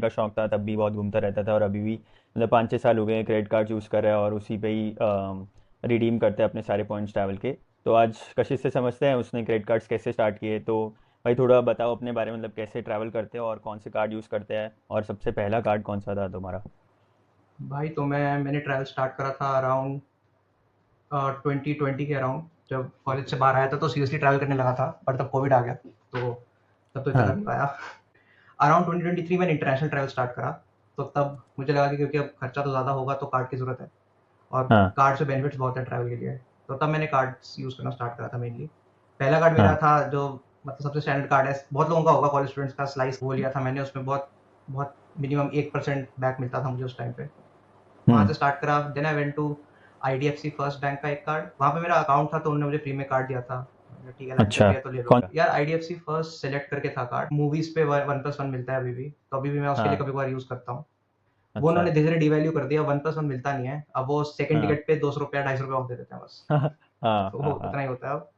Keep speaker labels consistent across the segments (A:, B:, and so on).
A: का शौक था तब भी बहुत घूमता रहता था, और अभी भी मतलब 5-6 साल हो गए हैं क्रेडिट कार्ड यूज़ कर रहा है और उसी पे ही रिडीम करते हैं अपने सारे पॉइंट्स ट्रैवल के। तो आज कशिश से समझते हैं उसने क्रेडिट कार्ड्स कैसे स्टार्ट किए। तो भाई थोड़ा बताओ अपने बारे में, मतलब कैसे ट्रैवल करते हो और कौन से कार्ड यूज़ करते हैं, और सबसे पहला कार्ड कौन सा था तुम्हारा?
B: भाई तो मैंने ट्रैवल स्टार्ट करा था अराउंड 2020 के अराउंड। जब कॉलेज से बाहर आया था तो सीरियसली ट्रैवल करने लगा था, पर तब कोविड आ गया तो तब तो इतना कर
A: हाँ।
B: नहीं पाया। अराउंड 2023 मैंने इंटरनेशनल ट्रैवल स्टार्ट करा। तो तब मुझे लगा कि क्योंकि अब खर्चा तो ज़्यादा होगा तो कार्ड की ज़रूरत है, और
A: हाँ।
B: कार्ड से बेनिफिट्स बहुत है ट्रैवल के लिए। तो तब मैंने कार्ड्स यूज़ करना स्टार्ट करा था मेनली। पहला कार्ड मेरा
A: हाँ।
B: था जो मतलब सबसे स्टैंडर्ड कार्ड है, बहुत लोगों का होगा कॉलेज स्टूडेंट्स का, स्लाइस वो लिया था मैंने। उसमें बहुत बहुत मिनिमम 1% बैक मिलता था मुझे उस टाइम पे। वहाँ
A: हम्म।
B: से स्टार्ट करा। Then I went to IDFC first bank का एक कार्ड। वहाँ पे मेरा अकाउंट था तो उन्होंने मुझे फ्री में कार्ड दिया था। मैंने कहा, ठीक है लाइन पे
A: अच्छा।
B: भी है तो ले लो
A: कौन?
B: यार। आईडीएफसी फर्स्ट सेलेक्ट करके था कार्ड। मूवीज पे 1+1 मिलता है अभी भी, तो अभी भी मैं उसके लिए
A: हाँ।
B: कभी कभार यूज करता हूँ। वो
A: अच्छा।
B: उन्होंने धीरे धीरे डिवैल्यू कर दिया, 1+1 मिलता नहीं है अब। वो सेकंड
A: हाँ।
B: टिकट पे 200 रुपया 250 रुपया ऑफ दे देते हैं बस।
A: हाँ।
B: तो वो
A: हाँ। हाँ।
B: उतना ही होता है अब।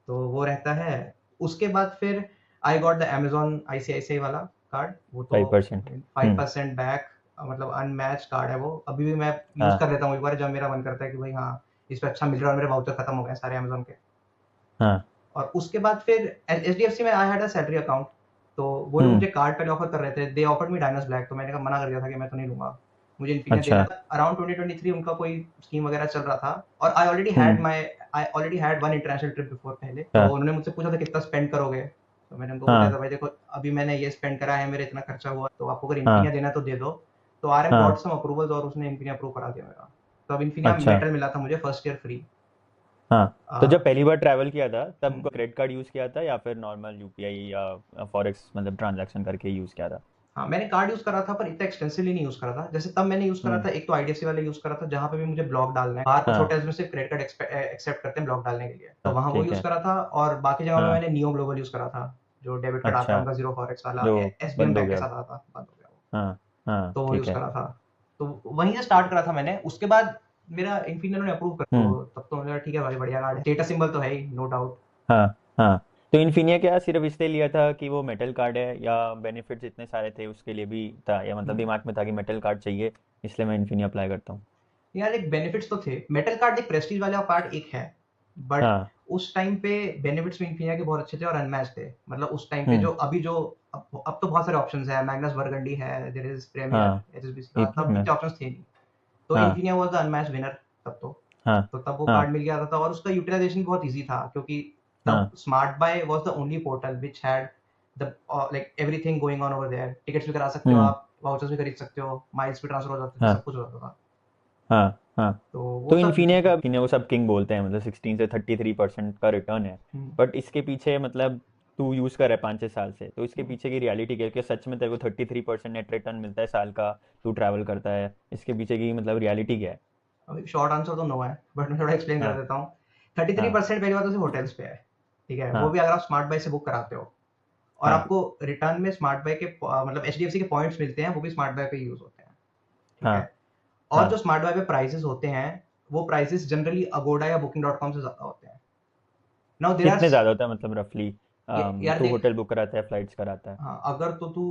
B: तो वो रहता है। उसके बाद फिर I got the Amazon ICICI वाला कार्ड। वो तो
A: 5%।
B: 5% बैक, मतलब अनमैच कार्ड है वो। अभी भी मैं यूज
A: हाँ।
B: कर लेता हूँ एक बार जब मेरा मन करता है कि भाई हाँ इस पे अच्छा मिल रहा है, और मेरे वाउचर खत्म हो गए हैं सारे अमेजोन के।
A: हाँ।
B: और उसके बाद फिर एच डी एफ सी में I had a salary account. तो वो लोग
A: हम्म।
B: मुझे कार्ड पहले ऑफर कर रहे थे, दे ऑफर्ड मी डायनस ब्लैक। तो मैंने कहा मना कर दिया था कि मैं तो नहीं लूंगा, मुझे इन्फिनिया
A: अच्छा।
B: देना था। अराउंड 2023 उनका कोई स्कीम वगैरह चल रहा था। और
A: hmm.
B: I already had one international trip before पहले। तो
A: हाँ।
B: उन्होंने मुझसे पूछा था कितना स्पेंड करोगे। तो मैंने उनको बताया था
A: हाँ।
B: भाई देखो अभी मैंने ये स्पेंड करा है, मेरे इतना खर्चा हुआ, तो आपको अगर इन्फिनिया
A: हाँ।
B: देना है तो दे दो। तो आर एम गॉट
A: हाँ।
B: सम अप्रूवल्स और उसने इन्फिनिया अप्रूव करा दिया मेरा। तो अब इन्फिनिया
A: अच्छा।
B: मेटल मिला था मुझे फर्स्ट ईयर फ्री।
A: हाँ। तो जब
B: आ,
A: पहली बार ट्रैवल किया था तब
B: हम्म।
A: क्रेडिट कार्ड यूज़ किया था या फिर नॉर्मल यूपीआई या फॉरेक्स मतलब ट्रांजैक्शन करके यूज़ किया था?
B: हाँ मैंने कार्ड यूज करा था पर इतना एक्सटेंसिवली नहीं यूज करा था। जैसे तब मैंने यूज करा
A: हम्म।
B: था, एक तो आईडीएफसी वाला यूज करा था जहाँ पे भी मुझे ब्लॉक डालना है। बाहर कुछ
A: हाँ।
B: होटल्स में सिर्फ क्रेडिट कार्ड एक्सेप्ट करते हैं ब्लॉक डालने के लिए, तो
A: हाँ,
B: वहाँ वो
A: ठीक
B: यूज
A: है।
B: करा था। और बाकी जगह में
A: हाँ।
B: मैंने नियो ग्लोबल यूज करा था, जो डेबिट कार्ड आता है
A: अच्छा।
B: उनका जीरो फॉरेक्स वाला,
A: जो
B: एसबीएम
A: बंद हो
B: बैंक के
A: गया
B: साथ
A: अब।
B: आता था, बंद हो गया वो।
A: हाँ। हाँ,
B: तो वो
A: ठीक
B: यूज
A: है।
B: करा था। तो वहीं से स्टार्ट करा था मैंने। उसके बाद मेरा इन्फिनियन ने अप्रूव कर,
A: हम्म।
B: तो तब तो मैंने कहा ठीक है भाई बढ़िया कार्ड है, स्टेटस सिंबल तो है ही नो डाउट।
A: हाँ। हाँ। तो इन्फिनिया क्या सिर्फ इसलिए लिया था कि वो मेटल कार्ड है, या बेनिफिट्स इतने सारे थे उसके लिए भी था, या मतलब दिमाग में था कि मेटल कार्ड चाहिए इसलिए मैं इन्फिनिया अप्लाई करता हूँ?
B: यार एक बेनिफिट्स तो थे, मेटल कार्ड एक प्रेस्टीज वाला कार्ड एक है। बट
A: हाँ।
B: उस टाइम पे बेनिफिट्स में इन्फिनिया के बहुत अच्छे थे और अनमैच थे। मतलब उस टाइम पे
A: हम्म।
B: जो अभी जो अब तो बहुत सारे ऑप्शंस है, मैग्नस बर्गंडी है, देयर इज प्रीमियर
A: हाँ।
B: एचएसबीसी का,
A: इतने
B: तब
A: में।
B: इतने ऑप्शंस थे नहीं। तो
A: हाँ।
B: Infinia was the unmatch winner तब तो।
A: हाँ।
B: तो तब वो
A: हाँ।
B: कार्ड मिल गया था और उसका यूटिलाइजेशन बहुत ईजी था, क्योंकि तब
A: हाँ।
B: Smart buy was the only portal which had the like everything going on over there. Tickets भी करा सकते हो
A: हम्म।
B: आप, वाउचर्स भी खरीद सकते हो, माइल्स भी ट्रांसफर हो जाते थे, सब
A: हाँ।
B: कुछ हो जाता था।
A: हाँ। हाँ।
B: तो वो
A: तो
B: सब
A: इन्फिनिया का इन्फिनिया वो सब किंग बोलते हैं, मतलब 16 से 33% का रिटर्न है।
B: हम्म।
A: बट इसके पीछे मतलब तू यूज़ कर रहा है 5-6 साल से, तो इसके पीछे की रियलिटी क्या है? क्या सच में तेरे को 33% नेट रिटर्न मिलता है साल का? तू ट्रैवल करता है, इसके पीछे की मतलब रियलिटी क्या है?
B: अभी शॉर्ट आंसर तो नो है, बट मैं थोड़ा एक्सप्लेन कर
A: हाँ।
B: देता हूँ। 33% पहली बात तो सिर्फ होटल्स पे है। ठीक है, वो
A: हाँ।
B: भी अगर आप स्मार्ट बाय से बुक कराते हो। और
A: हाँ।
B: आपको रिटर्न में स्मार्ट बाय के मतलब एचडीएफसी के पॉइंट्स मिलते हैं, वो भी स्मार्ट बाय पे यूज होते हैं। ठीक
A: हाँ।
B: है। और जो
A: हाँ।
B: स्मार्ट बाय पे प्राइसेस होते हैं, वो प्राइसेस जनरली अगोडा या बुकिंग डॉट कॉम से ज्यादा होते हैं। नाउ देर आर,
A: कितने ज़्यादा होता है मतलब रफली?
B: यार
A: तू
B: देख,
A: होटल बुक कराता है, फ्लाइट्स कराता है?
B: हाँ अगर तो तू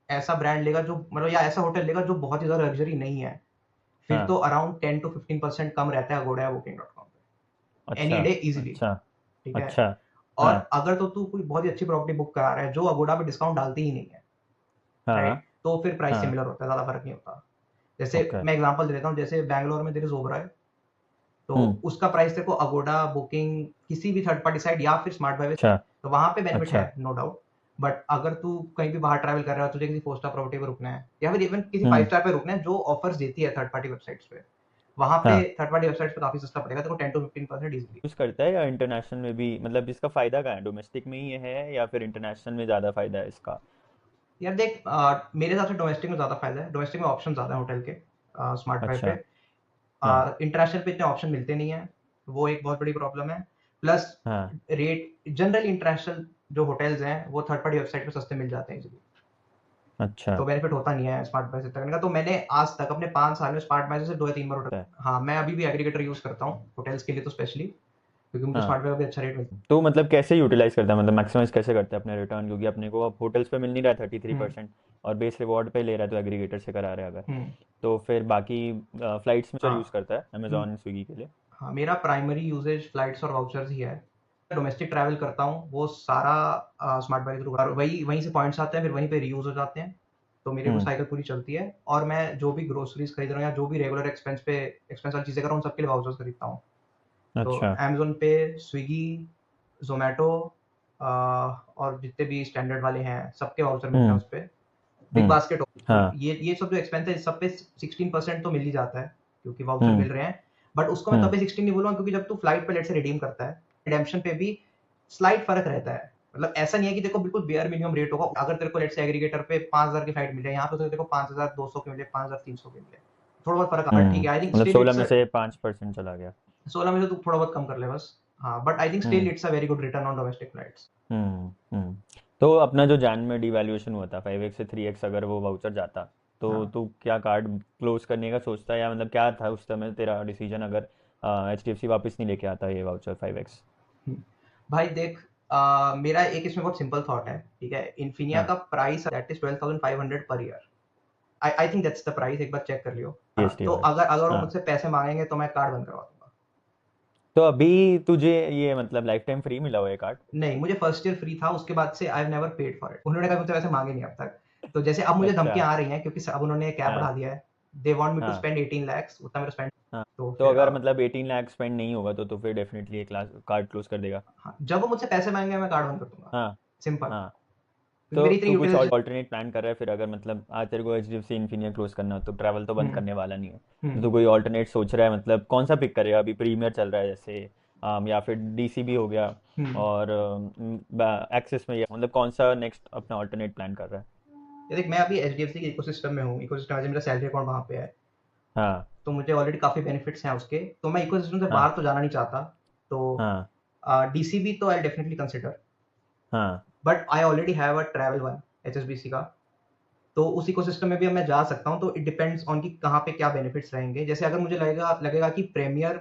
B: ऐसा ब्रांड लेगा जो मतलब या ऐसा होटल लेगा जो बहुत ही ज्यादा लग्जरी नहीं है, फिर
A: हाँ।
B: तो अराउंड 10 to 15% कम रहता है अगोडा या बुकिंग डॉट कॉम पे
A: अच्छा।
B: Any day easily.
A: अच्छा।
B: ठीक है।
A: अच्छा।
B: और
A: हाँ।
B: अगर तो तू कोई बहुत ही अच्छी प्रॉपर्टी बुक करा रहा है जो अगोडा पे डिस्काउंट डालती ही नहीं है,
A: हाँ।
B: राइट, तो फिर प्राइस
A: हाँ।
B: सिमिलर होता है, ज़्यादा फर्क नहीं होता। जैसे
A: ओके।
B: मैं एग्जांपल दे देता हूँ, जैसे बैंगलोर में देयर इज ओबराय। तो
A: हम्म।
B: उसका प्राइस तेरे को अगोडा बुकिंग किसी भी थर्ड पार्टी साइट या फिर स्मार्ट बाय,
A: अच्छा।
B: तो वहां पे बेनिफिट है
A: अच्छा।
B: No doubt. बट अगर तू कहीं भी बाहर ट्रैवल कर रहा है, तुझे किसी फोर स्टार प्रॉपर्टी पे रुकना है या फिर इवन किसी फाइव
A: हम्म।
B: स्टार पे रुकना है जो ऑफर्स देती है थर्ड पार्टी वेबसाइट्स पे, वहां पे
A: हाँ।
B: थर्ड पार्टी वेबसाइट्स पे काफी सस्ता पड़ेगा तेरे को, 10 to 15% इजिली।
A: यूज़ करता है या इंटरनेशनल में भी, मतलब इसका फ़ायदा कहाँ है, डोमेस्टिक में ही है या फिर इंटरनेशनल में ज़्यादा फ़ायदा है इसका?
B: यार देख, मेरे हिसाब से डोमेस्टिक में ज्यादा फायदा है, डोमेस्टिक में ऑप्शन ज्यादा है होटल के स्मार्ट बाय पे।
A: अच्छा। हाँ।
B: इंटरनेशनल पे इतने ऑप्शन मिलते नहीं है, वो एक बहुत बड़ी प्रॉब्लम है। प्लस
A: हाँ।
B: रेट जनरली इंटरनेशनल जो होटल्स हैं वो थर्ड पार्टी वेबसाइट पे सस्ते मिल जाते हैं इजीली।
A: अच्छा।
B: तो बेनिफिट होता नहीं है स्मार्ट बाय से करने का। तो मैंने आज तक अपने 5 साल में स्मार्ट बाय से सिर्फ 2 या 3 बार होटल,
A: है।
B: हाँ मैं अभी भी एग्रीगेटर यूज करता हूँ होटल्स के लिए तो स्पेशली। क्योंकि मुझे
A: हाँ।
B: स्मार्ट पे काफी अच्छा रेट मिलता
A: तो मतलब कैसे यूटिलाइज करता है, मतलब मैक्सिमाइज कैसे करता है अपने रिटर्न, क्योंकि अपने को अब होटल्स पे मिल नहीं रहा है थर्टी थ्री
B: है।
A: परसेंट और बेस रिवॉर्ड पे ले रहा है तो एग्रीगेटर से करा रहा है अगर,
B: हम्म।
A: तो फिर बाकी फ्लाइट्स में यूज़
B: हाँ।
A: करता है
B: हम्म,
A: अमेजोन स्विगी के लिए।
B: हाँ, मेरा प्राइमरी यूजेज फ्लाइट्स और वाउचर्स ही है। डोमेस्टिक ट्रैवल करता हूँ वो सारा स्मार्ट बाई थ्रू, और वही वहीं से पॉइंट्स आते हैं, फिर वहीं पे रीयूज हो जाते हैं। तो मेरी वो
A: हम्म।
B: साइकिल पूरी चलती है, और मैं जो भी ग्रोसरीज खरीद रहा हूँ या जो भी रेगुलर एक्सपेंस वाली चीज़ें कर रहा हूँ, उन सबके लिए वाउचर्स खरीदता हूँ। तो
A: अच्छा।
B: अमेजोन पे, स्विगी, जोमेटो, और जितने भी स्टैंडर्ड वाले हैं सबके वाउचर मिलते हैं
A: हम्म।
B: उस पर। बिग
A: हम्म।
B: बास्केट, तो
A: हाँ।
B: ये सब जो एक्सपेंस है, इस सब पे 16% तो मिल ही जाता है, क्योंकि वाउचर
A: हम्म।
B: मिल रहे हैं। बट उसको मैं तब
A: हम्म।
B: भी 16 नहीं बोलूंगा, क्योंकि जब तू फ्लाइट पे लेट से रिडीम करता है, रिडेम्पशन पे भी स्लाइट फर्क रहता है। मतलब ऐसा नहीं है कि देखो बिल्कुल बेयर मिनिमम रेट होगा। अगर तेरे को लेट से एग्रीगेटर पे 5,000 की फ्लाइट मिले, यहाँ पे तो देखो 5,200 की मिले, 5,300 की मिले, थोड़ा बहुत फर्क आता है। ठीक है, आई थिंक
A: मतलब
B: स्टिल
A: 16
B: इट्स
A: में से 5% चला गया।
B: 16 में से तू थोड़ा बहुत कम कर ले बस। हाँ, but I think still
A: hmm.
B: It's a very good return on domestic flights.
A: Hmm. तो अपना जो जैन में डिवैल्यूएशन हुआ था 5x से 3x, अगर वो वाउचर जाता तो
B: हाँ।
A: तू क्या कार्ड क्लोज करने का सोचता है, या मतलब क्या था उस समय तेरा डिसीजन अगर HDFC वापस नहीं लेके आता ये वाउचर 5x?
B: हम्म। भाई देख, मेरा एक इसमें बहुत सिंपल थॉट है, ठीक है। इन्फिनिया
A: हाँ।
B: का price that is 12,500 per year. I think that's the price, एक बार चेक कर लियो। हाँ,
A: GST
B: तो
A: और।
B: अगर अगर वो
A: हाँ।
B: मुझसे पैसे मांगेंगे तो मैं कार्ड बंद करवा दूंगा।
A: तो अभी तुझे ये मतलब लाइफ टाइम फ्री मिला हुआ है कार्ड?
B: नहीं, मुझे फर्स्ट ईयर फ्री था, उसके बाद से I have never paid for it. उन्होंने कहा मुझसे पैसे मांगे नहीं अब तक। तो जैसे अब मुझे
A: अच्छा।
B: धमकियां आ रही हैं, क्योंकि अब उन्होंने कैप बढ़ा
A: हाँ।
B: दिया है। दे वांट मी टू
A: हाँ।
B: स्पेंड 18 lakhs, उतना मेरा स्पेंड।
A: हाँ।
B: तो
A: तो
B: फिर
A: अगर मतलब 18 लाख स्पेंड नहीं होगा तो फिर डेफिनेटली एक लाख कार्ड क्लोज कर देगा।
B: हाँ, जब वो मुझसे पैसे मांगेंगे मैं कार्ड बंद कर दूंगा।
A: हाँ।
B: सिंपल,
A: हाँ।
B: क्योंकि
A: तो
B: मेरी इतनी
A: तू कुछ
B: यूटिलाइजेशन।
A: ऑल्टरनेट प्लान कर रहा है फिर, अगर मतलब आज तेरे को HDFC इन्फिनिया क्लोज करना हो तो ट्रैवल तो बंद
B: हम्म।
A: करने वाला नहीं है, तो
B: हम्म।
A: तू कोई ऑल्टरनेट सोच रहा है, मतलब कौन सा पिक करेगा? अभी प्रीमियर चल रहा है जैसे, या फिर DCB हो गया,
B: हम्म।
A: और एक्सिस में, या मतलब कौन सा नेक्स्ट अपना ऑल्टरनेट प्लान कर रहा है?
B: ये देख, मैं अभी एचडीएफसी के इकोसिस्टम में हूँ। इकोसिस्टम में मेरा सैलरी अकाउंट वहाँ पे है।
A: हाँ।
B: तो मुझे ऑलरेडी काफ़ी बेनिफिट्स हैं उसके, तो मैं इकोसिस्टम से बाहर
A: हाँ।
B: तो जाना नहीं चाहता। तो
A: हाँ।
B: डीसीबी तो आई डेफिनेटली कंसिडर,
A: हाँ।
B: But I already have a travel one, HSBC का। तो उस इकोसिस्टम में भी अब मैं जा सकता हूँ। तो इट डिपेंड्स ऑन कि कहाँ पे क्या बेनिफिट्स रहेंगे। जैसे अगर मुझे लगेगा लगेगा कि premier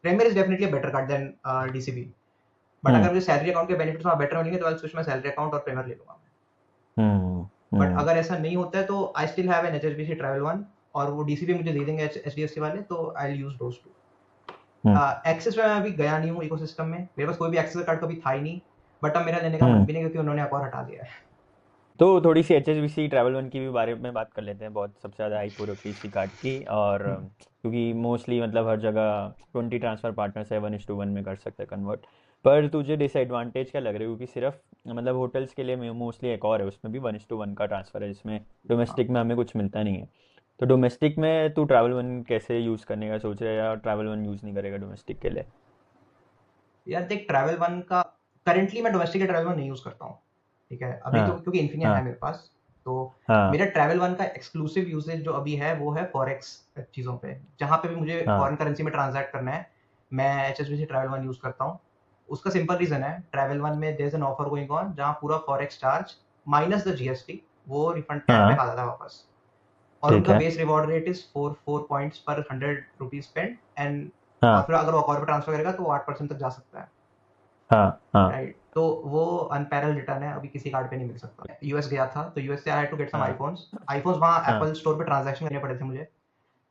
B: premier is definitely better card than DCB. But
A: hmm.
B: अगर मुझे सैलरी अकाउंट के बेनिफिट्स वहाँ बेटर मिलेंगे, तो I switch my salary account और प्रीमियर ले लूंगा मैं।
A: हम्म।
B: But
A: hmm.
B: अगर ऐसा नहीं होता है तो I still have an HSBC travel one, और वो डीसीबी मुझे दे देंगे एचडीएफसी वाले, तो I use those two.
A: Hmm.
B: Axis में मैं अभी गया नहीं हूँ इकोसिस्टम में, मेरे पास कोई भी एक्सेस कार्ड कभी था ही नहीं। बट अब मेरा लेने का मन
A: हम्म।
B: भी नहीं, क्योंकि उन्होंने एक और हटा दिया है।
A: तो थोड़ी सी HSBC ट्रैवल वन की भी बारे में बात कर लेते हैं, बहुत सबसे ज़्यादा हाइप हो रखी है इसी कार्ड की, और
B: हम्म।
A: क्योंकि मोस्टली मतलब हर जगह 20 ट्रांसफ़र पार्टनर 7:1 में कर सकते हैं कन्वर्ट। पर तुझे डिसएडवांटेज क्या लग रहा है, क्योंकि सिर्फ मतलब होटल्स के लिए मोस्टली एक और है, उसमें भी 1:1 का ट्रांसफ़र है, जिसमें
B: हाँ।
A: डोमेस्टिक में हमें कुछ मिलता नहीं है। तो डोमेस्टिक में तू ट्रैवल वन कैसे यूज़ करने का सोच रहा है, या ट्रैवल वन यूज़ नहीं करेगा डोमेस्टिक के लिए?
B: यार देख, ट्रैवल वन का करेंटली मैं डोमेस्टिक ट्रैवल वन नहीं यूज करता हूँ। ठीक है, अभी तो
A: हाँ।
B: क्योंकि इन्फिनिया है
A: हाँ।
B: मेरे पास। तो
A: हाँ।
B: मेरा ट्रैवल वन का एक्सक्लूसिव यूसेज जो अभी है वो है फॉरेक्स चीज़ों पे। जहाँ पे भी मुझे
A: हाँ।
B: फॉरेन करेंसी में ट्रांजैक्ट करना है, मैं एचएसबीसी ट्रैवल वन यूज करता हूँ। उसका सिंपल रीजन है, ट्रैवल वन में there is an offer going on, जहाँ पूरा forex charge minus the GST वो रिफंड कैश बैक
A: हाँ।
B: आता था वापस। और
A: ठीक
B: उनका
A: है।
B: Base reward rate is 4 points per 100 rupees spend and. और
A: हाँ।
B: फिर अगर वो अकाउंट पे ट्रांसफर करेगा तो वो 8% तक जा सकता है।
A: हाँ। हाँ।
B: राइट, तो वो अनपैरल रिटर्न है, अभी किसी कार्ड पे नहीं मिल सकता। यूएस गया था, तो यूएस से I had to get some
A: हाँ।
B: आईफोन्स। आईफोन्स वहाँ
A: हाँ।
B: एप्पल स्टोर पे ट्रांजैक्शन करने पड़े थे मुझे।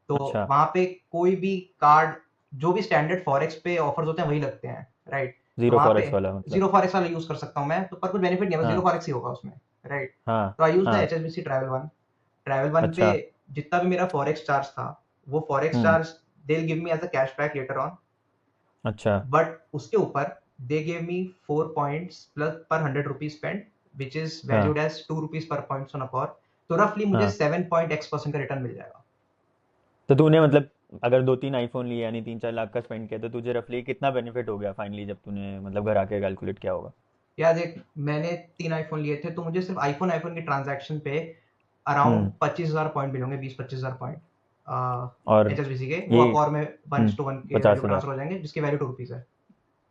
B: तो
A: अच्छा।
B: वहाँ पे कोई भी कार्ड, जो भी स्टैंडर्ड फॉरेक्स पे ऑफर्स होते हैं वही लगते हैं। राइट, तो
A: जीरो
B: वहाँ पे
A: फॉरेक्स वाला मतलब?
B: जीरो फॉरेक्स वाला यूज कर सकता हूँ मैं, तो पर कुछ बेनिफिट नहीं है, बस जीरो
A: हाँ।
B: फॉरेक्स ही होगा उसमें। राइट,
A: हाँ।
B: तो आई यूज द
A: हाँ।
B: HSBC travel one. Travel one पे
A: अच्छा।
B: जितना भी मेरा फॉरेक्स चार्ज था, वो forex
A: hmm.
B: Charge they give me as a cashback later on.
A: अच्छा।
B: बट उसके ऊपर they gave me 4 points plus per 100 rupees spend, which is
A: हाँ।
B: Valued as 2 rupees per point on Accor. तो रफली मुझे
A: हाँ।
B: 7.x% का return मिल जाएगा।
A: तो तूने मतलब अगर 2-3 आईफोन लिए यानी 3-4 लाख का स्पेंड किया, तो तुझे रफली कितना बेनिफिट हो गया फाइनली, जब तूने मतलब घर आके कैलकुलेट किया होगा?
B: यार देख, मैंने 3 आईफोन लिए थे, तो मुझे सिर्फ आईफोन आईफोन की ट्रांजैक्शन पे अराउंड
A: हम्म।
B: 25,000 पॉइंट मिलेंगे, 20-25,000
A: और
B: पॉइंट एचएसबीसी के। वो
A: ये
B: अकॉर में 1:1 के वैल्यू
A: 50,000।
B: ट्रांसफर हो जाएंगे, जिसकी वैल्यू 2 रुपीज है।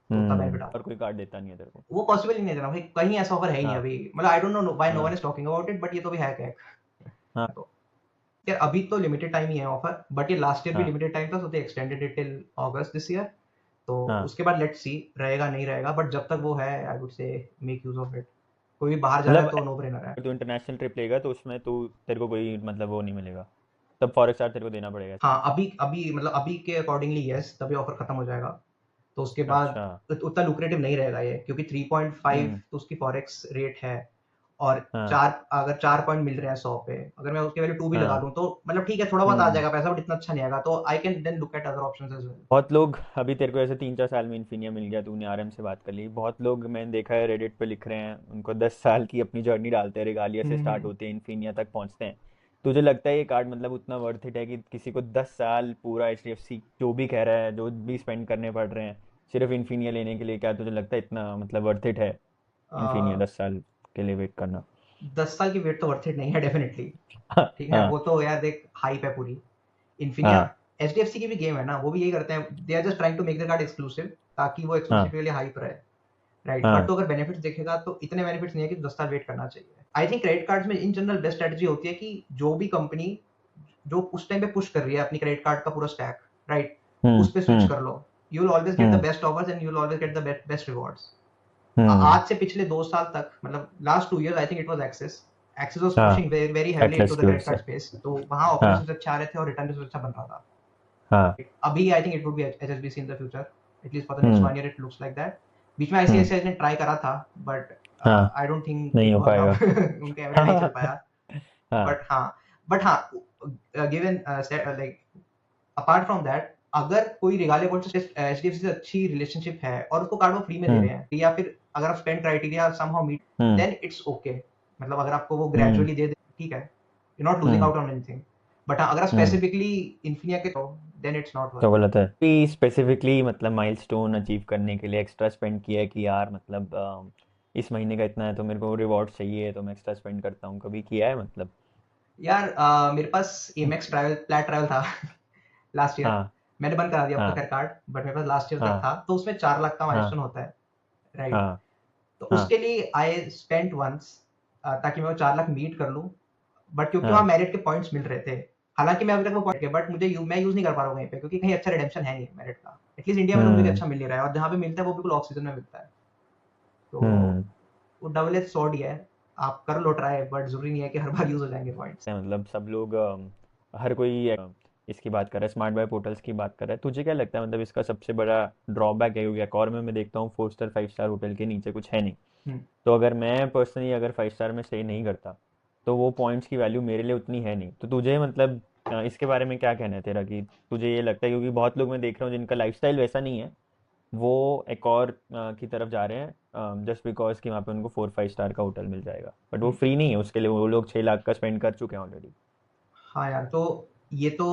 B: तो उतना बेनिफिट आता
A: और कोई कार्ड देता नहीं है तेरे को?
B: है। वो पॉसिबल ही नहीं है देना भाई, कहीं ऐसा ऑफर है ही नहीं
A: हाँ।
B: अभी। मतलब I don't know why no one
A: हाँ।
B: Is talking about it, but ये तो भी है क्या।
A: हाँ।
B: तो यार अभी तो लिमिटेड टाइम ही है ऑफर, बट ये लास्ट ईयर भी
A: हाँ।
B: लिमिटेड टाइम था, so they extended it till August this year. तो
A: हाँ
B: उसके बाद लेट्स सी रहेगा नहीं रहेगा, बट जब तक वो है I would say make use of it. कोई भी बाहर जा रहा है
A: मतलब
B: तो नो ब्रेनर है।
A: अगर तू इंटरनेशनल ट्रिप लेगा तो उसमें तू तेरे को कोई मतलब वो नहीं मिलेगा, तब फॉरेक्स चार्ज तेरे को देना पड़ेगा।
B: हाँ, अभी अभी मतलब अभी के अकॉर्डिंगली यस, तभी ऑफर खत्म हो जाएगा। तो उसके बाद
A: अच्छा।
B: उतना लुक्रेटिव नहीं रहेगा ये, क्योंकि 3.5
A: हम्म।
B: तो उसकी फॉरेक्स रेट है। और
A: हाँ
B: चार, अगर 4 पॉइंट मिल रहे हैं 100 पे, अगर मैं उसकी वैल्यू 2 भी लगा
A: हाँ।
B: दूं तो मतलब ठीक है, थोड़ा बहुत आ
A: हम्म।
B: जाएगा पैसा, बट इतना अच्छा नहीं आएगा, तो I can then look at other options as well.
A: बहुत लोग अभी तेरे को ऐसे 3-4 साल में इन्फिनिया मिल गया, तूने आराम से बात कर ली। बहुत लोग मैंने देखा है रेडिट पे लिख रहे हैं, उनको 10 साल की अपनी जर्नी डालते हैं, रेगालिया से स्टार्ट
B: हम्म।
A: होते हैं इन्फिनिया तक पहुंचते हैं। तुझे लगता है ये कार्ड मतलब उतना वर्थ इट है कि किसी को 10 साल पूरा HDFC जो भी कह रहा है जो भी स्पेंड करने पड़ रहे हैं सिर्फ इन्फिनिया लेने के लिए, क्या तुझे लगता है इतना मतलब वर्थ इट है इन्फिनिया 10 साल के लिए वेट करना?
B: 10 साल की वेट तो वर्थ इट नहीं है डेफिनेटली।
A: हाँ
B: ठीक है,
A: हाँ
B: वो तो यार देख हाइप है पूरी। इन्फिनिया,
A: हाँ
B: एचडीएफसी की भी गेम है ना, वो भी यही करते हैं, they are just trying to make the card exclusive, ताकि वो एक्सक्लूसिव
A: हाँ
B: के लिए हाइप रहे। राइट, बट
A: हाँ।
B: तो अगर बेनिफिट्स देखेगा तो इतने बेनिफिट्स नहीं है कि 10 साल वेट करना चाहिए। आई थिंक क्रेडिट कार्ड्स में इन जनरल बेस्ट स्ट्रेटजी होती है कि जो भी कंपनी जो उस टाइम पे पुश कर रही है अपनी क्रेडिट कार्ड का पूरा स्टैक, राइट, उस पे स्विच
A: हम्म।
B: कर लो। You will always get the
A: hmm.
B: Best offers and you will always get the best rewards.
A: Hmm.
B: आज से पिछले 2 साल तक, मतलब last 2 years I think it was Axis. Axis was
A: हाँ
B: pushing very very heavily into
A: Axis
B: the
A: की वजह
B: credit
A: से।
B: कार्ड स्पेस, तो वहां ऑफर
A: हाँ
B: सबसे अच्छे आ रहे थे और रिटर्न भी सबसे अच्छा बन रहा था।
A: हाँ।
B: अभी I think it would be HSBC in the future, at least for the next
A: hmm.
B: 1 year it looks like that. बीच में
A: हम्म।
B: आईसीआईसीआई ने ट्राई करा था, बट
A: हाँ
B: आई डोंट थिंक
A: नहीं
B: इट
A: हो
B: वर्कड
A: पाएगा।
B: आउट उनका एमएलए नहीं चल पाया।
A: हाँ।
B: बट हाँ, बट हाँ, given like apart from that, अगर कोई रिगालिया कोड से एचडीएफसी से अच्छी रिलेशनशिप है और उसको कार्ड वो फ्री में दे
A: हम्म।
B: रहे हैं, या फिर अगर आप spend criteria somehow meet,
A: hmm.
B: Then it's okay. मतलब अगर आपको वो
A: हम्म।
B: ग्रेजुअली दे दे, ठीक है, you not losing
A: hmm.
B: Out on anything. But हाँ, अगर आप
A: हम्म।
B: स्पेसिफिकली इन्फिनिया के तो देन इट्स नॉट
A: तो
B: वर्थ इट।
A: गलत है कि स्पेसिफिकली मतलब माइलस्टोन अचीव करने के लिए एक्स्ट्रा स्पेंड किया है कि यार मतलब इस महीने का इतना है तो मेरे को रिवॉर्ड चाहिए तो मैं एक्स्ट्रा स्पेंड करता हूँ, कभी किया है मतलब?
B: यार मेरे पास एमएक्स ट्रैवल प्लैट ट्रैवल था लास्ट ईयर।
A: हाँ
B: मैंने बंद करा दिया अब तो
A: हाँ
B: खैर कार्ड, बट मेरे पास लास्ट ईयर तक
A: हाँ
B: था, तो उसमें 4 लाख का
A: हाँ
B: माइलस्टोन होता है, राइट।
A: हाँ
B: तो
A: हाँ
B: उसके लिए आई स्पेंट वंस, ताकि मैं वो 4 लाख मीट कर लूँ। बट क्योंकि वहाँ
A: हाँ।
B: मेरिट के पॉइंट्स मिल रहे थे, हालांकि मैं अभी तक वो पॉइंट के, बट मुझे मैं यूज नहीं कर पा रहा हूँ कहीं पे, क्योंकि कहीं अच्छा रिडेम्पशन है नहीं मेरिट का। एटलीस्ट इंडिया में तो मुझे
A: हम्म।
B: अच्छा मिल नहीं रहा है, और जहाँ पे मिलता है वो बिल्कुल ऑफ सीजन में मिलता है। तो
A: हम्म।
B: वो डबल एज सॉर्ड ही है। आप कर लो ट्राई, बट जरूरी नहीं है कि हर बार यूज हो जाएंगे पॉइंट्स।
A: मतलब सब लोग हर कोई इसकी बात कर रहा है, स्मार्ट बाय पोर्टल्स की बात कर रहा है। तुझे क्या लगता है मतलब इसका सबसे बड़ा ड्रॉबैक है? क्योंकि एक मैं देखता हूँ 4 स्टार 5 स्टार होटल के नीचे कुछ है नहीं।
B: हम्म।
A: तो अगर मैं पर्सनली अगर 5 स्टार में स्टे नहीं करता तो वो पॉइंट्स की वैल्यू मेरे लिए उतनी है नहीं। तो तुझे मतलब इसके बारे में क्या कहना है तेरा कि तुझे ये लगता है? क्योंकि बहुत लोग मैं देख रहा हूँ जिनका लाइफस्टाइल वैसा नहीं है, वो एक और की तरफ जा रहे हैं जस्ट बिकॉज कि वहाँ पे उनको 4-5 स्टार का होटल मिल जाएगा, बट वो फ्री नहीं है उसके लिए, वो लोग 6 लाख का स्पेंड कर चुके हैं ऑलरेडी।
B: हाँ यार, तो ये तो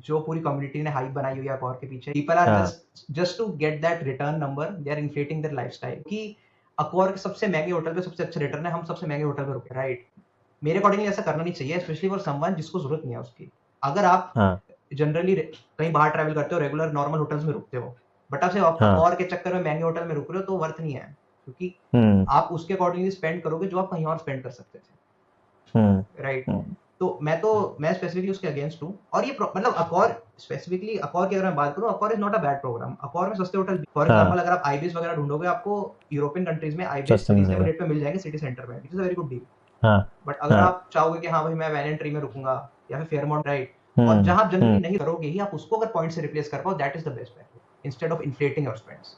B: जो पूरी कम्युनिटी ने हाइप बनाई हुई है अकॉर के पीछे, पीपल आर
A: हाँ
B: just to get that return number, they are inflating their lifestyle कि अकॉर के सबसे महंगे होटल पे सबसे अच्छा रिटर्न है, हम सबसे महंगे होटल पे रुके, राइट। मेरे अकॉर्डिंगली ऐसा करना नहीं चाहिए, स्पेशली फॉर समवन जिसको जरूरत नहीं है उसकी। अगर आप
A: हाँ
B: जनरली कहीं बाहर ट्रैवल करते हो, रेगुलर नॉर्मल होटल्स में रुकते हो, बट आप सिर्फ
A: हाँ।
B: अकॉर के चक्कर में महंगे होटल में रुक रहे हो, तो वर्थ नहीं है, क्योंकि
A: हम्म।
B: आप उसके अकॉर्डिंगली स्पेंड करोगे जो आप कहीं और स्पेंड कर सकते थे,
A: हम्म।
B: राइट।
A: हम्म।
B: मैं स्पेसिफिकली उसके अगेंस्ट हूँ, और ये मतलब अकॉर, स्पेसिफिकली अकॉर की अगर मैं बात करूँ, Accor is not a bad program. Accor में सस्ते होटल, फॉर
A: हाँ
B: एग्जांपल अगर आप आईबीएस वगैरह ढूंढोगे, आपको यूरोपियन कंट्रीज में आईबीएस
A: सस्ते में
B: रीजनेबल
A: मिलेगा।
B: रेट पे मिल जाएंगे सिटी सेंटर में, which is a very good deal.
A: हाँ
B: बट अगर
A: हाँ।
B: आप चाहोगे कि हाँ भाई मैं वैलेंट ट्री में रुकूंगा या फिर फेयरमाउंट, राइट, और
A: हम्म।
B: जहां आप जनरली
A: हम्म।
B: नहीं करोगे ही, आप उसको अगर पॉइंट से रिप्लेस कर पाओ, that is the best bet instead of inflating your spends.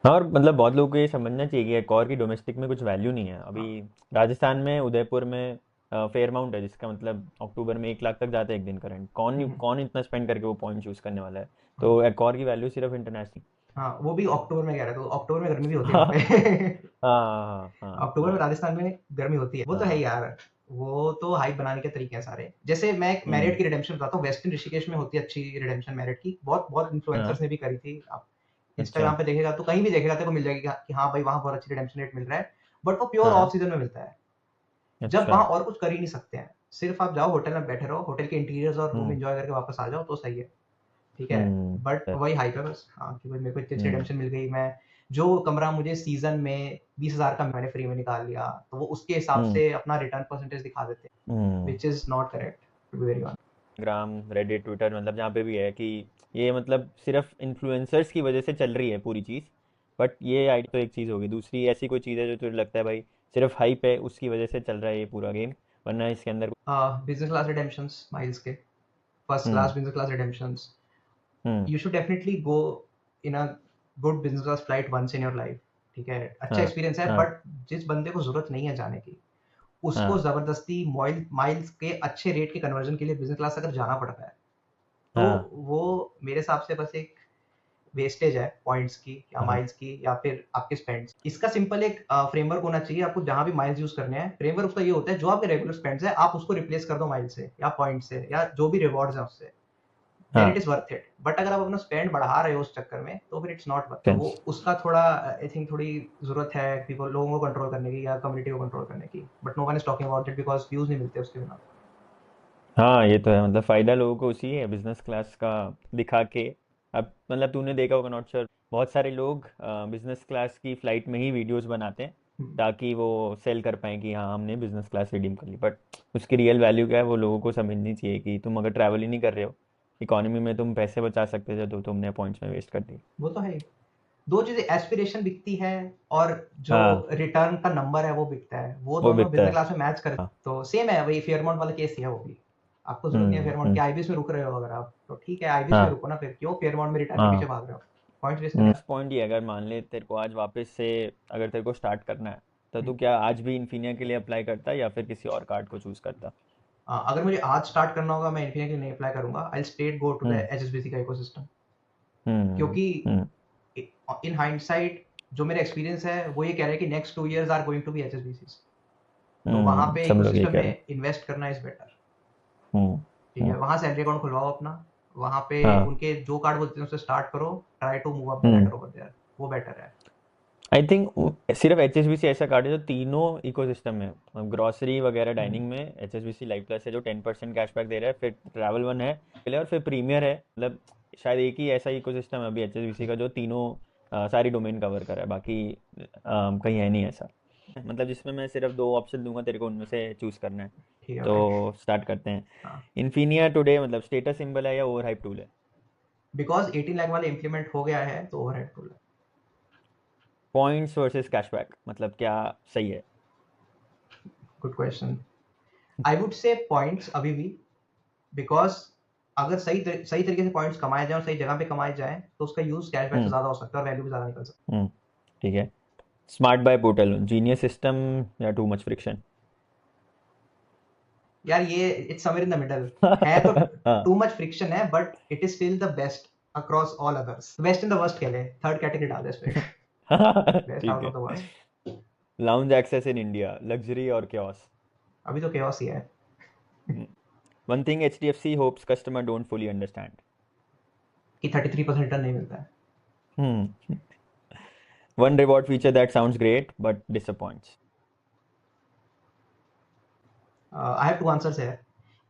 A: हाँ, और मतलब बहुत लोगों को ये समझना चाहिए कि एक और की डोमेस्टिक में कुछ वैल्यू नहीं है अभी।
B: हाँ।
A: राजस्थान में उदयपुर में फेयरमाउंट है जिसका मतलब अक्टूबर में 1 लाख तक जाता है एक दिन का रेंट। कौन
B: हम्म।
A: कौन इतना स्पेंड करके वो पॉइंट यूज करने वाला है?
B: हाँ।
A: तो एक और की वैल्यू सिर्फ इंटरनेशनल।
B: हाँ, वो भी अक्टूबर में कह रहे, तो अक्टूबर में गर्मी भी होती है
A: हाँ
B: वहाँ पे
A: हाँ हाँ
B: अक्टूबर में
A: हाँ
B: राजस्थान में गर्मी होती है, वो तो है
A: हाँ।
B: यार। वो तो हाइप बनाने के तरीके हैं सारे। जैसे मैं एक
A: हम्म।
B: मैरिट की रिडेम्पशन बताता हूँ, वेस्टर्न ऋषिकेश में होती है अच्छी रिडेम्पशन मैरिट की, बहुत बहुत इन्फ्लुएंसर्स
A: हाँ।
B: ने भी करी थी। आप
A: अच्छा।
B: इंस्टाग्राम पे देखेगा तो कहीं भी देखेगा तो मिल जाएगी कि हाँ भाई वहाँ बहुत अच्छी रिडेम्पशन रेट मिल रहा है, बट वो प्योर ऑफ
A: हाँ।
B: सीजन में मिलता है, जब
A: अच्छा।
B: वहाँ और कुछ कर ही नहीं सकते हैं। सिर्फ आप जाओ होटल में बैठे रहो, होटल के इंटीरियर्स और रूम
A: हम्म।
B: एंजॉय करके वापस आ जाओ, तो सही है, ठीक है।
A: हम्म।
B: बट वही हाइप है बस, हाँ, कि भाई मेरे को इतनी अच्छी
A: हम्म।
B: रिडेम्पशन मिल गई, मैं जो कमरा मुझे सीजन में 20,000 का मैंने फ्री में निकाल लिया, तो वो उसके हिसाब
A: हम्म।
B: से अपना रिटर्न परसेंटेज दिखा देते हैं,
A: hmm.
B: Which is not correct, to be very honest.
A: Gram, Reddit, Twitter, मतलब जहाँ पे भी है कि ये मतलब सिर्फ इन्फ्लुएंसर्स की वजह से चल रही है पूरी चीज़। बट ये आइडिया तो एक चीज़ होगी, दूसरी ऐसी कोई चीज़ है जो तुझे लगता है भाई सिर्फ हाइप है उसकी वजह से चल रहा है ये पूरा गेम, वरना इसके अंदर।
B: बिजनेस क्लास रिडेम्पशंस माइल्स के, first
A: hmm.
B: Class business class redemptions.
A: Hmm.
B: You should definitely go in a good business class flight once in your life. ठीक है, अच्छा
A: हाँ।
B: एक्सपीरियंस है,
A: हाँ।
B: बट जिस बंदे को जरूरत नहीं है जाने की, उसको
A: हाँ।
B: जबरदस्ती माइल्स के अच्छे रेट के कन्वर्जन के लिए बिजनेस क्लास अगर जाना पड़ता है, तो
A: हाँ।
B: वो मेरे हिसाब से बस एक वेस्टेज है पॉइंट्स की या
A: हाँ।
B: माइल्स की या फिर आपके स्पेंड्स. इसका सिंपल एक फ्रेमवर्क होना चाहिए. आपको जहां भी माइल्स यूज करने हैं, फ्रेमवर्क उसका ये होता है, जो आपके रेगुलर स्पेंड्स है आप उसको रिप्लेस कर दो माइल से या पॉइंट से या जो भी रिवॉर्ड्स है उससे. देन इट
A: हाँ।
B: Is worth it. बट अगर आप अपना स्पेंड बढ़ा रहे हो उस चक्कर में, तो फिर इट्स नॉट वर्थ. तो वो
A: सेंस।
B: उसका थोड़ा आई थिंक थोड़ी जरूरत है पीपल लोगों को कंट्रोल करने की या कम्युनिटी को कंट्रोल करने की. But no one is talking about it because views नहीं मिलते उसके बिना.
A: हाँ ये तो है, मतलब फ़ायदा लोगों को उसी है बिजनेस क्लास का दिखा के। अब मतलब तूने देखा होगा, नॉट श्योर, बहुत सारे लोग बिजनेस क्लास की फ़्लाइट में ही वीडियोस बनाते हैं ताकि वो सेल कर पाएँ कि हाँ हमने बिजनेस क्लास रिडीम कर ली। बट उसकी रियल वैल्यू क्या है वो लोगों को समझनी चाहिए कि तुम अगर ट्रैवल ही नहीं कर रहे हो, इकोनॉमी में तुम पैसे बचा सकते थे तो तुमने पॉइंट्स में वेस्ट कर दी।
B: वो तो है. दो चीजें, एस्पिरेशन बिकती है और जो
A: हाँ
B: रिटर्न का नंबर है वो बिकता है. वो
A: वो
B: दोनों
A: बिकता
B: बिजनेस
A: है।
B: क्लास में मैच कर.
A: हाँ।
B: तो सेम है वही फेयरमाउंट वाला केस ही है वो भी. आपको जरूरत नहीं है फेयरमाउंट की, आईबीएस में रुक रहे हो अगर आप, तो ठीक है आईबीएस में
A: हाँ।
B: रुको ना, फिर क्यों फेयरमाउंट में रिटर्न के पीछे
A: हाँ।
B: भाग रहे हो. पॉइंट वेस्ट करने.
A: पॉइंट ये है, अगर मान ले तेरे को आज वापस से अगर तेरे को स्टार्ट करना है तो
B: हम्म.
A: तू क्या आज भी इन्फिनिया के लिए अप्लाई करता या फिर किसी और कार्ड को चूज करता?
B: अगर मुझे आज स्टार्ट करना होगा, मैं इन्फिनिटी नहीं अप्लाई करूंगा. I straight go to the
A: hmm.
B: HSBC का इकोसिस्टम.
A: हम्म।
B: क्योंकि
A: हम्म।
B: इन हाइंडसाइट जो मेरा एक्सपीरियंस है वो ये कह रहा है कि next 2 years are going to be HSBC. तो वहां पे
A: सब लोग ये
B: इकोसिस्टम
A: कह रहे
B: में इन्वेस्ट करना इज बेटर.
A: हैं।
B: ठीक है, वहां सैलरी अकाउंट खुलवाओ अपना. वहां पे
A: हाँ।
B: उनके जो कार्ड बोलते हैं उससे स्टार्ट करो. Try to move up the
A: hmm.
B: Ladder over there. वो बेटर है.
A: आई थिंक सिर्फ एचएसबीसी ऐसा कार्ड है जो तीनों इकोसिस्टम में, ग्रोसरी वगैरह
B: हम्म.
A: डाइनिंग में एचएसबीसी लाइव प्लस है जो 10% कैशबैक दे रहा है, फिर ट्रैवल वन है और फिर प्रीमियर है, मतलब शायद एक ही ऐसा इकोसिस्टम है अभी एचएसबीसी का जो तीनों सारी डोमेन कवर कर रहा है, बाकी कहीं है नहीं ऐसा। मतलब जिसमें मैं सिर्फ दो ऑप्शन दूंगा तेरे को, उनमें से चूज करना है।
B: ठीक है भाई.
A: तो स्टार्ट करते हैं।
B: हाँ.
A: इन्फिनिया टुडे मतलब स्टेटस सिंबल है या ओवर हाइप टूल है?
B: बिकॉज 18 लाख वाले इम्प्लीमेंट हो गया है तो ओवर हेड टूल है.
A: पॉइंट्स वर्सेस कैशबैक मतलब क्या सही है?
B: Good question. I would say points अभी भी. बिकॉज अगर सही तरीके से पॉइंट्स कमाए जाए और सही जगह पे कमाए जाए, तो उसका यूज कैशबैक से
A: हम्म।
B: ज्यादा हो सकता है और वैल्यू भी ज्यादा निकल सकता
A: हम्म। ठीक है। Smart bye portal genius system या टू मच फ्रिक्शन?
B: है. यार ये it's somewhere in the middle. है तो
A: हाँ।
B: टू मच फ्रिक्शन है, but it is still the best across all others. Best in the worst कह ले, थर्ड कैटेगरी डाल दे इस पे. बेस्ट
A: ठीक
B: आउट
A: है।
B: Off the worst.
A: Lounge access in India luxury और chaos?
B: अभी तो chaos ही है.
A: One thing HDFC hopes customer don't fully understand?
B: कि 33% रिटर्न नहीं मिलता है.
A: One reward feature that sounds great but disappoints?
B: I have two answers है.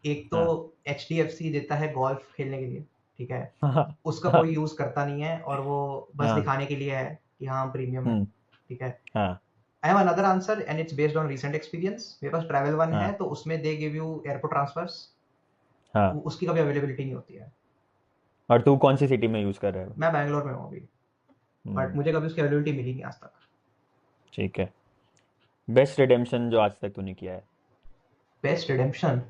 B: एक तो
A: हाँ।
B: एच डी एफ सी देता है गोल्फ खेलने के लिए. ठीक है.
A: हाँ।
B: उसका कोई यूज करता नहीं है और वो बस
A: हाँ।
B: दिखाने के लिए है कि हाँ प्रीमियम है.
A: हम्म।
B: ठीक है.
A: हाँ।
B: I have another answer and it's based on recent experience. मेरे पास ट्रैवल वन है,
A: हाँ।
B: तो उसमें they give you airport transfers.
A: हाँ।
B: उसकी कभी अवेलेबिलिटी नहीं होती है.
A: और तू कौन सी सिटी में यूज कर रहा है?
B: मैं बैंगलोर में हूँ अभी. बट मुझे कभी उसकी अवेलेबिलिटी मिली नहीं आज तक.
A: ठीक है। बेस्ट रिडेम्पशन जो आज तक तूने किया है?
B: Best redemption.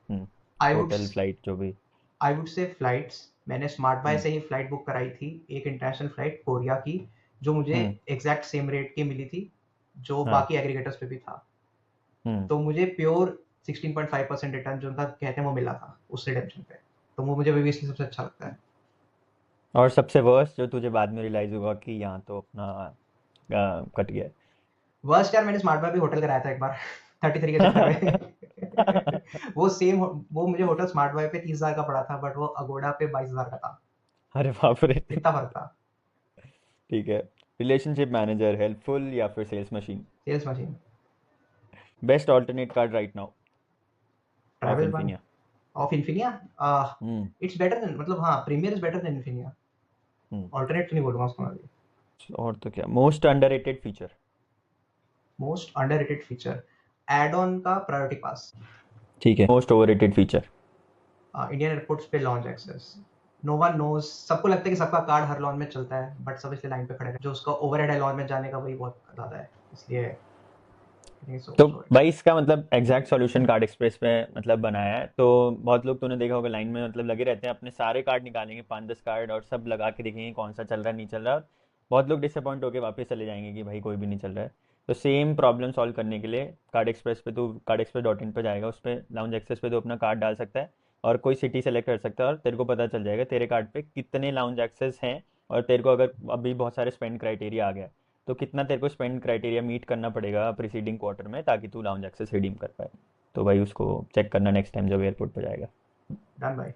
A: Hmm.
B: I would
A: hotel flight जो भी।
B: I would say flights. मैंने स्मार्ट बाय
A: हम्म।
B: से ही फ्लाइट बुक कराई थी, एक इंटरनेशनल फ्लाइट कोरिया की, जो मुझे
A: हम्म।
B: एग्जैक्ट सेम रेट की मिली थी जो
A: हाँ।
B: बाकी एग्रीगेटर्स पे भी था.
A: हम्म।
B: तो मुझे प्योर 16.5% रिटर्न जो उनका कहते हैं वो मिला था उस रिडेम्पशन पे. तो वो मुझे भी इसलिए सबसे अच्छा लगता है.
A: और सबसे वर्स्ट जो तुझे बाद में रियलाइज होगा कि यहाँ तो अपना कट गया
B: वर्स्ट यार, मैंने स्मार्ट बाय भी होटल कराया था एक बार. 33 के चक्कर में.
A: है।
B: वो सेम वो मुझे होटल स्मार्ट बाय पे 30,000 का पड़ा था, बट वो अगोडा पे 22,000 का था.
A: अरे बाप रे।
B: इतना फर्क था.
A: ठीक है। रिलेशनशिप मैनेजर हेल्पफुल या फिर sales machine?
B: Sales machine.
A: Best alternate card right now of
B: travel one
A: Infinia?
B: Of Infinia.
A: Hmm.
B: It's better than, मतलब हाँ premier is better than Infinia.
A: Hmm.
B: Alternate तो नहीं बोलूंगा उसको मैं अभी.
A: और तो क्या most underrated feature?
B: Most underrated feature. Add on का प्रायोरिटी पास.
A: ठीक है। Most overrated feature?
B: Indian airports पे lounge access. No one knows, सबको लगता है कि सबका कार्ड हर लॉन्च में चलता है, बट सब इसलिए लाइन पे खड़े हैं। जो उसका ओवरहेड है लॉन्च में जाने का वही बहुत ज़्यादा है, इसलिए नहीं सो
A: तो
B: मच ओवर।
A: भाई इसका मतलब एग्जैक्ट सॉल्यूशन कार्ड एक्सप्रेस पे मतलब बनाया है। तो बहुत लोग तूने देखा होगा लाइन में मतलब लगे रहते हैं, अपने सारे कार्ड निकालेंगे 5-10 कार्ड और सब लगा के देखेंगे कौन सा चल रहा है नहीं चल रहा है। और बहुत लोग डिसअपॉइंट होकर वापस चले जाएंगे कि भाई कोई भी नहीं चल रहा है। तो सेम प्रॉब्लम सॉल्व करने के लिए कार्ड एक्सप्रेस पे तू कार्ड एक्सप्रेस डॉट इन पर जाएगा, उस पर लाउंज एक्सेस पे तो अपना कार्ड डाल सकता है और कोई सिटी सेलेक्ट कर सकता है और तेरे को पता चल जाएगा तेरे कार्ड पे कितने लाउंज एक्सेस हैं। और तेरे को अगर अभी बहुत सारे स्पेंड क्राइटेरिया आ गया तो कितना तेरे को स्पेंड क्राइटेरिया मीट करना पड़ेगा प्रीसीडिंग क्वार्टर में ताकि तू लाउंज एक्सेस रिडीम कर पाए। तो भाई उसको चेक करना नेक्स्ट टाइम जब एयरपोर्ट पर जाएगा।
B: डन भाई।